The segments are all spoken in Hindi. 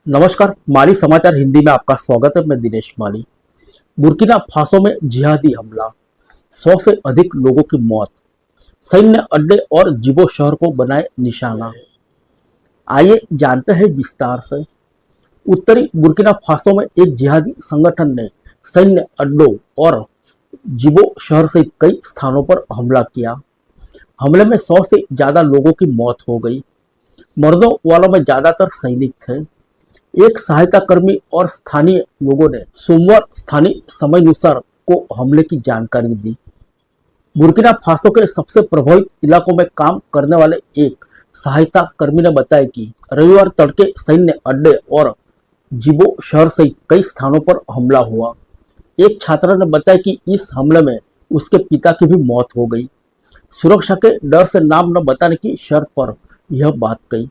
नमस्कार, माली समाचार हिंदी में आपका स्वागत है। मैं दिनेश माली। बुर्किना फासो में जिहादी हमला, 100 से अधिक लोगों की मौत, सैन्य अड्डे और जिबो शहर को बनाए निशाना। आइए जानते हैं विस्तार से। उत्तरी बुर्किना फासो में एक जिहादी संगठन ने सैन्य अड्डों और जिबो शहर सहित कई स्थानों पर हमला किया। हमले में 100 से ज्यादा लोगों की मौत हो गई। मर्दों वालों में ज्यादातर सैनिक थे। एक सहायता कर्मी और स्थानीय लोगों ने सोमवार स्थानीय समयानुसार को हमले की जानकारी दी। बुर्किना फासो के सबसे प्रभावित इलाकों में काम करने वाले एक सहायता कर्मी ने बताया कि रविवार तड़के सैन्य अड्डे और जिबो शहर सहित कई स्थानों पर हमला हुआ। एक छात्र ने बताया कि इस हमले में उसके पिता की भी मौत हो गई। सुरक्षा के डर से नाम न बताने की शर्त पर यह बात कही।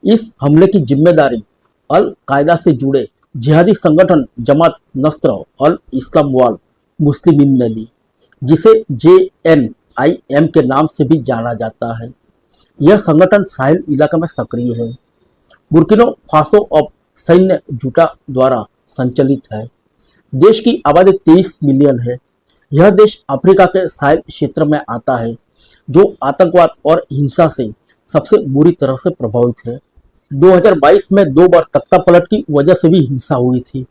इस हमले की जिम्मेदारी अल कायदा से जुड़े जिहादी संगठन जमात नस्र अल इस्लाम वाल मुस्लिमीन ने ली, जिसे JNIM के नाम से भी जाना जाता है। यह संगठन साहिल इलाके में सक्रिय है। बुर्किना फासो अब सैन्य जुटा द्वारा संचालित है। देश की आबादी 23 मिलियन है। यह देश अफ्रीका के साहिल क्षेत्र में आता है, जो आतंकवाद और हिंसा से सबसे बुरी तरह से प्रभावित है। 2022 में 2 बार तख्तापलट की वजह से भी हिंसा हुई थी,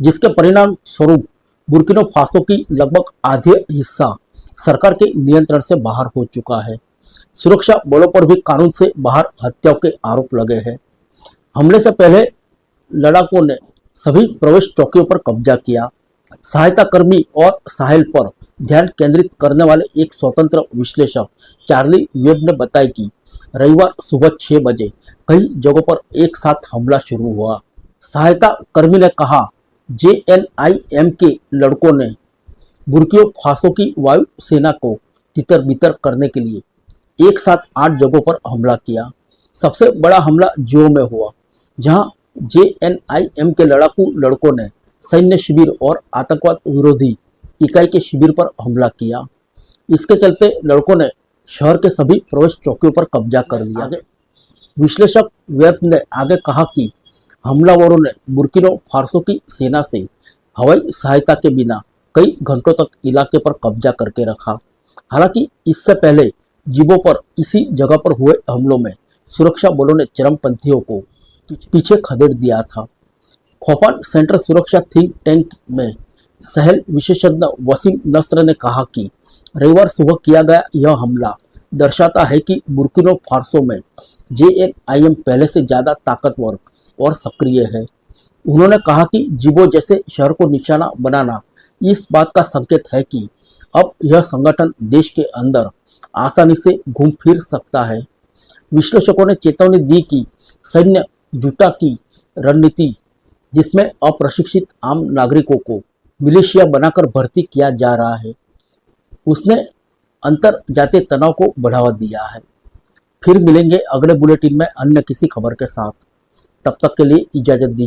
जिसके परिणाम स्वरूप बुर्किना फासो की लगभग आधे हिस्सा सरकार के नियंत्रण से बाहर हो चुका है। सुरक्षा बलों पर भी कानून से बाहर हत्याओं के आरोप लगे हैं। हमले से पहले लड़ाकों ने सभी प्रवेश चौकियों पर कब्जा किया। सहायता कर्मी और साहिल पर ध्यान केंद्रित करने वाले एक स्वतंत्र विश्लेषक चार्ली वेब ने बताया कि रविवार सुबह 6 बजे कई जगहों पर एक साथ हमला शुरू हुआ। सहायता कर्मी ने कहा, JNIM के लड़कों ने बुर्किना फासो की वायु सेना को तितर-बितर करने के लिए एक साथ 8 जगहों पर हमला किया। सबसे बड़ा हमला जियो में हुआ, जहां JNIM के लड़ाकू लड़कों ने सैन्य शिविर और आतंकवाद विरोधी इकाई के शिविर पर हमला किया। इसके चलते लड़कों ने शहर के सभी प्रवेश चौकियों पर कब्जा कर लिया। विश्लेषक वेब ने आगे कहा कि हमलावरों ने बुर्किना फासो की सेना से हवाई सहायता के बिना कई घंटों तक इलाके पर कब्जा करके रखा। हालांकि इससे पहले जिबो पर इसी जगह पर हुए हमलों में सुरक्षा बलों ने चरमपंथियों को पीछे खदेड़ दिया था। खोपान सेंटर सुरक्षा थिंक टैंक में सहल विशेषज्ञ वसीम नस्र ने कहा कि रविवार सुबह किया गया यह हमला दर्शाता है कि बुर्किना फासो में JNIM पहले से ज्यादा ताकतवर और सक्रिय है। उन्होंने कहा कि जिबो जैसे शहर को निशाना बनाना इस बात का संकेत है कि अब यह संगठन देश के अंदर आसानी से घूम फिर सकता है। विश्लेषकों ने चेतावनी दी कि सैन्य जुटा की रणनीति, जिसमें अप्रशिक्षित आम नागरिकों को मिलिशिया बनाकर भर्ती किया जा रहा है, उसने अंतर जातीय तनाव को बढ़ावा दिया है। फिर मिलेंगे अगले बुलेटिन में अन्य किसी खबर के साथ। तब तक के लिए इजाजत दीजिए।